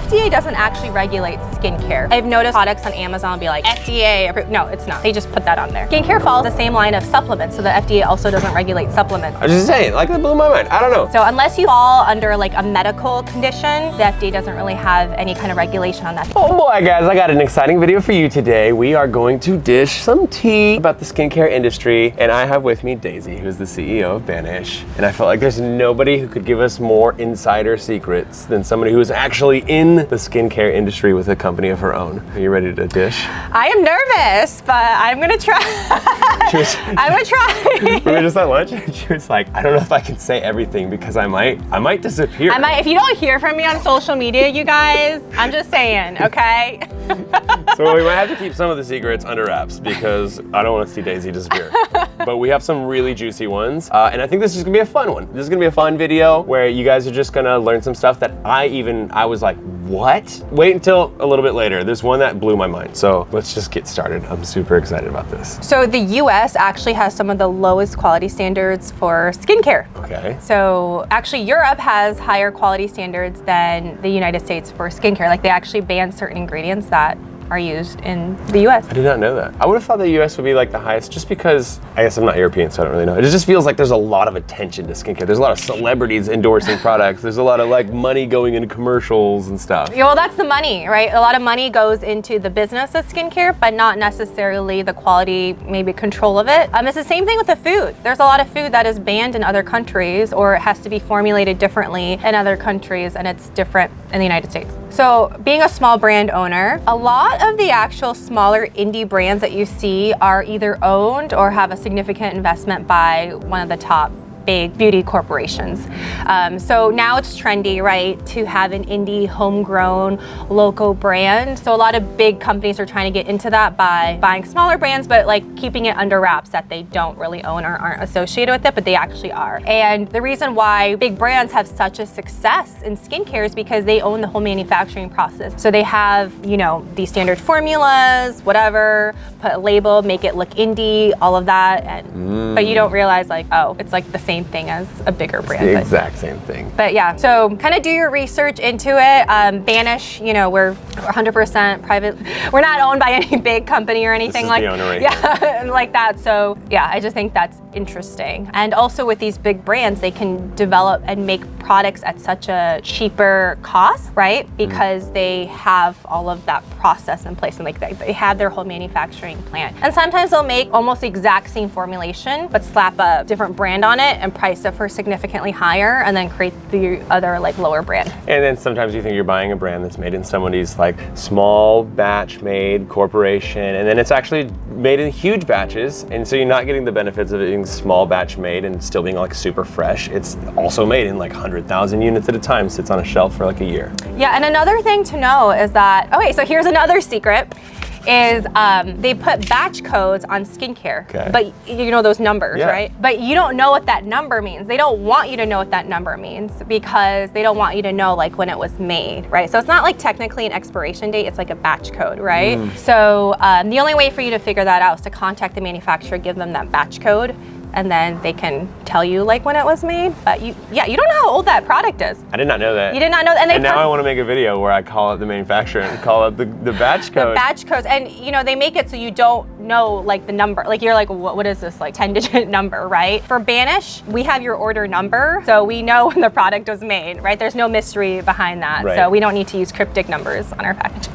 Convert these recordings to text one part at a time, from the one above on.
FDA doesn't actually regulate skincare. I've noticed products on Amazon be like FDA approved. No, it's not. They just put that on there. Skincare follows the same line of supplements, so the FDA also doesn't regulate supplements. I was just saying, like, that blew my mind. I don't know. So unless you fall under like a medical condition, the FDA doesn't really have any kind of regulation on that. Oh boy, guys, I got an exciting video for you today. We are going to dish some tea about the skincare industry, and I have with me Daisy, who's the CEO of Banish. And I felt like there's nobody who could give us more insider secrets than somebody who is actually in the skincare industry with a company of her own. Are you ready to dish? I am nervous, but I'm gonna try. I'm gonna try. We were just at lunch, and she was like, I don't know if I can say everything because I might disappear. If you don't hear from me on social media, you guys, I'm just saying, okay? So we might have to keep some of the secrets under wraps because I don't want to see Daisy disappear. But we have some really juicy ones, and I think this is gonna be a fun one. This is gonna be a fun video where you guys are just gonna learn some stuff that I was like, what? Wait until a little bit later. There's one that blew my mind. So let's just get started. I'm super excited about this. So the US actually has some of the lowest quality standards for skincare. Okay. So actually Europe has higher quality standards than the United States for skincare. Like they actually ban certain ingredients that are used in the US. I did not know that. I would have thought the US would be like the highest just because, I guess I'm not European, so I don't really know. It just feels like there's a lot of attention to skincare. There's a lot of celebrities endorsing products. There's a lot of like money going into commercials and stuff. Yeah, well, that's the money, right? A lot of money goes into the business of skincare, but not necessarily the quality, maybe control of it. It's the same thing with the food. There's a lot of food that is banned in other countries or it has to be formulated differently in other countries and it's different in the United States. So being a small brand owner, a lot of the actual smaller indie brands that you see are either owned or have a significant investment by one of the top big beauty corporations. So now it's trendy, right, to have an indie homegrown local brand. So a lot of big companies are trying to get into that by buying smaller brands, but like keeping it under wraps that they don't really own or aren't associated with it, but they actually are. And the reason why big brands have such a success in skincare is because they own the whole manufacturing process. So they have, you know, these standard formulas, whatever, put a label, make it look indie, all of that. And but you don't realize like, oh, it's like the same thing as a bigger brand. It's the exact same thing. But yeah, so kind of do your research into it. Banish, you know, we're 100% private. We're not owned by any big company or anything like that. Right, yeah, like that. So yeah, I just think that's interesting. And also with these big brands, they can develop and make products at such a cheaper cost, right? Because they have all of that process in place and like they have their whole manufacturing plant. And sometimes they'll make almost the exact same formulation, but slap a different brand on it and price it for significantly higher and then create the other like lower brand. And then sometimes you think you're buying a brand that's made in somebody's like small batch made corporation, and then it's actually made in huge batches, and so you're not getting the benefits of it being small batch made and still being like super fresh. It's also made in like 100,000 units at a time, sits on a shelf for like a year. Yeah, and another thing to know is that, okay, so here's another secret. Is they put batch codes on skincare, but you know those numbers, right? But you don't know what that number means. They don't want you to know what that number means because they don't want you to know like when it was made, right? So it's not like technically an expiration date, it's like a batch code, right? So the only way for you to figure that out is to contact the manufacturer, give them that batch code, and then they can tell you like when it was made. But you don't know how old that product is. I did not know that. You did not know that. And now I want to make a video where I call up the manufacturer and call up the batch code. The batch codes, and you know, they make it so you don't know like the number. Like you're like, what is this, like 10-digit number, right? For Banish, we have your order number, so we know when the product was made, right? There's no mystery behind that. Right. So we don't need to use cryptic numbers on our packaging.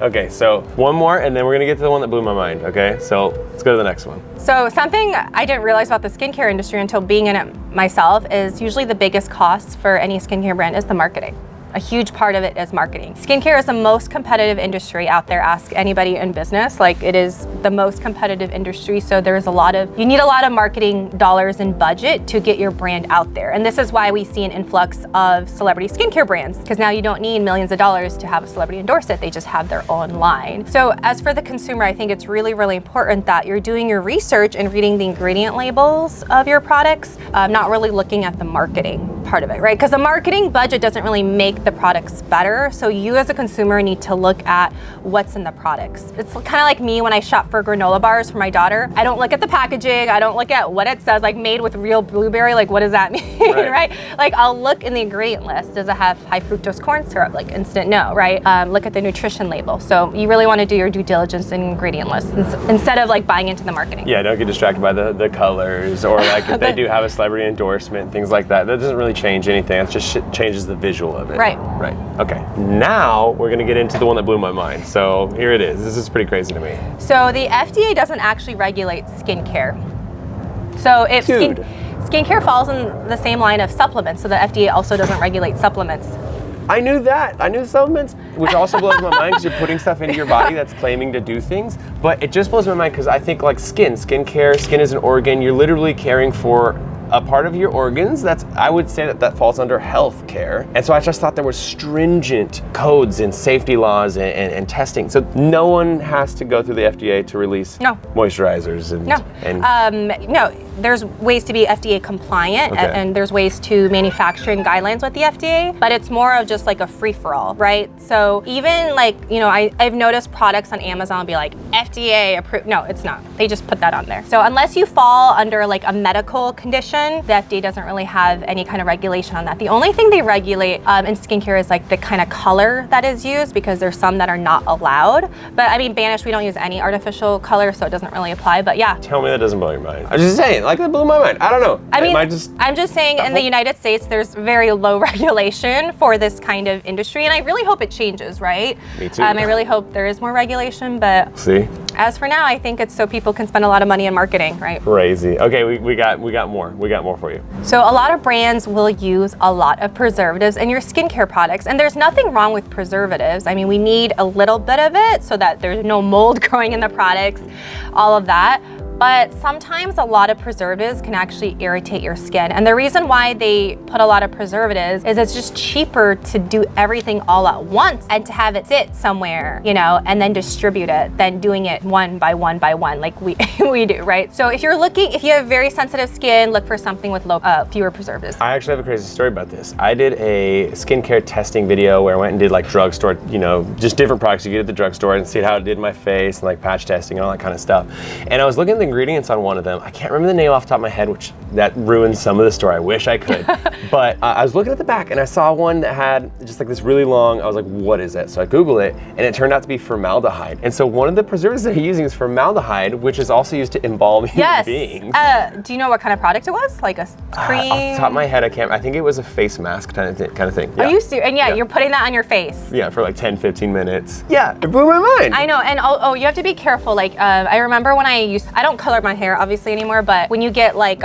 Okay, so one more and then we're gonna get to the one that blew my mind, okay? So let's go to the next one. So something I didn't realize about the skincare industry until being in it myself is usually the biggest cost for any skincare brand is the marketing. A huge part of it is marketing. Skincare is the most competitive industry out there. Ask anybody in business, like it is the most competitive industry. So there's you need a lot of marketing dollars and budget to get your brand out there. And this is why we see an influx of celebrity skincare brands, because now you don't need millions of dollars to have a celebrity endorse it. They just have their own line. So as for the consumer, I think it's really, really important that you're doing your research and reading the ingredient labels of your products, not really looking at the marketing. part of it, right? Because the marketing budget doesn't really make the products better. So you as a consumer need to look at what's in the products. It's kind of like me when I shop for granola bars for my daughter. I don't look at the packaging. I don't look at what it says, like made with real blueberry. Like, what does that mean, right? Like, I'll look in the ingredient list. Does it have high fructose corn syrup? Like, instant no, right? Look at the nutrition label. So you really want to do your due diligence in ingredient lists instead of like buying into the marketing. Yeah, don't get distracted by the colors, or like if they do have a celebrity endorsement, things like that. That doesn't really change anything. It just changes the visual of it. Right. Right. Okay. Now we're gonna get into the one that blew my mind. So here it is. This is pretty crazy to me. So the FDA doesn't actually regulate skincare. So if skincare falls in the same line of supplements, so the FDA also doesn't regulate supplements. I knew that. I knew supplements, which also blows my mind because you're putting stuff into your body that's claiming to do things. But it just blows my mind because I think like skincare, skin is an organ. You're literally caring for a part of your organs. I would say that falls under health care. And so I just thought there were stringent codes and safety laws and testing. So no one has to go through the FDA to release moisturizers No, there's ways to be FDA compliant and there's ways to manufacturing guidelines with the FDA, but it's more of just like a free-for-all, right? So even like, I've noticed products on Amazon be like FDA approved. No, it's not. They just put that on there. So unless you fall under like a medical condition, the FDA doesn't really have any kind of regulation on that. The only thing they regulate in skincare is like the kind of color that is used, because there's some that are not allowed. But I mean, Banish, we don't use any artificial color, so it doesn't really apply, but yeah. Tell me that doesn't blow your mind. I'm just saying, like that blew my mind. I don't know. I'm just saying in the United States, there's very low regulation for this kind of industry, and I really hope it changes, right? Me too. I really hope there is more regulation, but see? As for now, I think it's so people can spend a lot of money in marketing, right? Crazy. Okay, we got more. We got more for you. So a lot of brands will use a lot of preservatives in your skincare products, and there's nothing wrong with preservatives. I mean, we need a little bit of it so that there's no mold growing in the products, all of that. But sometimes a lot of preservatives can actually irritate your skin. And the reason why they put a lot of preservatives is it's just cheaper to do everything all at once and to have it sit somewhere, and then distribute it than doing it one by one by one like we do, right? So if you have very sensitive skin, look for something with fewer preservatives. I actually have a crazy story about this. I did a skincare testing video where I went and did like drugstore, just different products you get at the drugstore and see how it did in my face and like patch testing and all that kind of stuff. And I was looking at the ingredients on one of them. I can't remember the name off the top of my head, which that ruins some of the story. I wish I could. But I was looking at the back and I saw one that had just like this really long, I was like, what is it? So I Googled it and it turned out to be formaldehyde. And so one of the preservatives they're using is formaldehyde, which is also used to embalm human beings. Do you know what kind of product it was? Like a cream? Off the top of my head, I think it was a face mask kind of thing. Yeah. Are you serious? And you're putting that on your face. Yeah, for like 10, 15 minutes. Yeah, it blew my mind. I know, and you have to be careful. Like, I remember when I don't color my hair obviously anymore, but when you get like,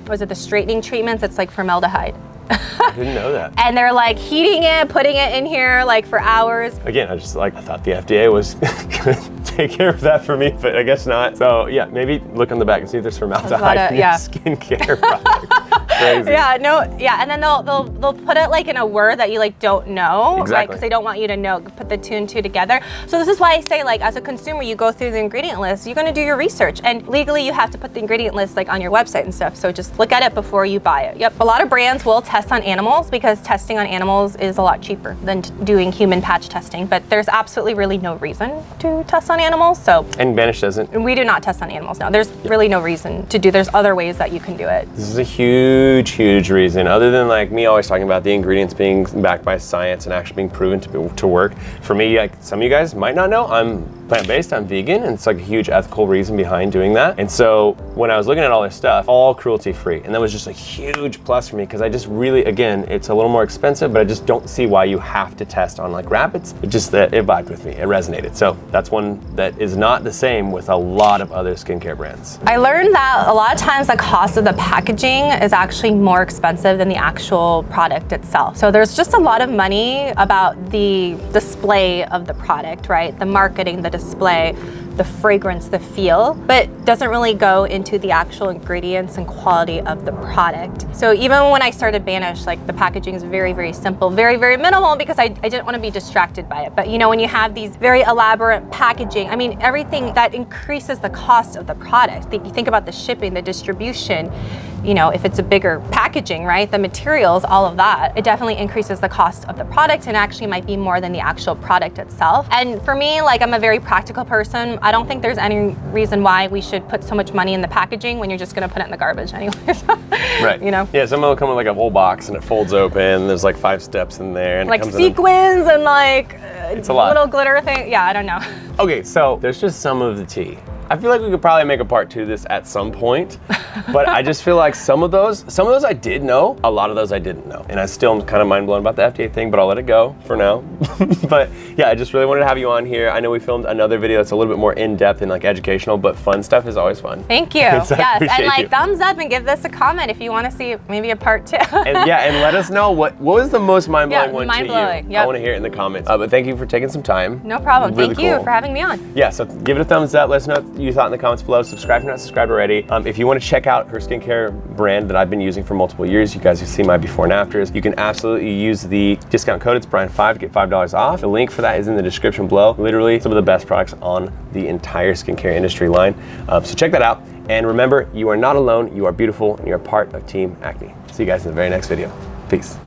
was it the straightening treatments? It's like formaldehyde. I didn't know that. And they're like heating it, putting it in here like for hours. Again, I thought the FDA was gonna take care of that for me, but I guess not. So yeah, maybe look on the back and see if there's formaldehyde in your skincare product. Crazy. And then they'll put it like in a word that you like don't know, exactly. Right? Because they don't want you to know, put the two and two together. So this is why I say, like, as a consumer, you go through the ingredient list, you're gonna do your research, and legally you have to put the ingredient list like on your website and stuff. So just look at it before you buy it. Yep. A lot of brands will test on animals because testing on animals is a lot cheaper than doing human patch testing, but there's absolutely really no reason to test on animals. So and Banish doesn't. We do not test on animals now. There's really no reason to do. There's other ways that you can do it. This is a huge reason, other than like me always talking about the ingredients being backed by science and actually being proven to work. For me, like some of you guys might not know, I'm plant-based, I'm vegan, and it's like a huge ethical reason behind doing that. And so when I was looking at all this stuff, all cruelty-free, and that was just a huge plus for me because I just really, again, it's a little more expensive, but I just don't see why you have to test on like rabbits. It just that it vibed with me, it resonated. So that's one that is not the same with a lot of other skincare brands. I learned that a lot of times the cost of the packaging is actually more expensive than the actual product itself. So there's just a lot of money about the display of the product, right? The marketing, the display. the fragrance, the feel, but doesn't really go into the actual ingredients and quality of the product. So even when I started Banish, like the packaging is very, very simple, very, very minimal, because I didn't want to be distracted by it. But you know, when you have these very elaborate packaging, I mean, everything that increases the cost of the product. You think about the shipping, the distribution, you know, if it's a bigger packaging, right? The materials, all of that, it definitely increases the cost of the product, and actually might be more than the actual product itself. And for me, like, I'm a very practical person. I don't think there's any reason why we should put so much money in the packaging when you're just gonna put it in the garbage anyways. Right. You know? Yeah, some will come with like a whole box and it folds open. There's like 5 steps in there. And Like it comes sequins and like It's a lot. little glitter thing. Yeah, I don't know. Okay, so there's just some of the tea. I feel like we could probably make a part 2 of this at some point, but I just feel like some of those I did know, a lot of those I didn't know. And I still am kind of mind blown about the FDA thing, but I'll let it go for now. But yeah, I just really wanted to have you on here. I know we filmed another video that's a little bit more in-depth and like educational, but fun stuff is always fun. Thank you. Yes, and like you. thumbs up and give this a comment if you want to see maybe a part 2. And yeah, and let us know what was the most mind-blowing one mind-blowing, to you. yep. I want to hear it in the comments. But thank you for taking some time. No problem. Really Thank you cool. for having me on. Yeah, so give it a thumbs up. Let us know what you thought in the comments below. Subscribe if you're not subscribed already. If you want to check out her skincare brand that I've been using for multiple years, you guys have seen my before and afters. You can absolutely use the discount code. It's Brian5 to get $5 off. The link for that is in the description below. Literally some of the best products on the entire skincare industry line. So check that out. And remember, you are not alone. You are beautiful, and you are part of Team Acne. See you guys in the very next video. Peace.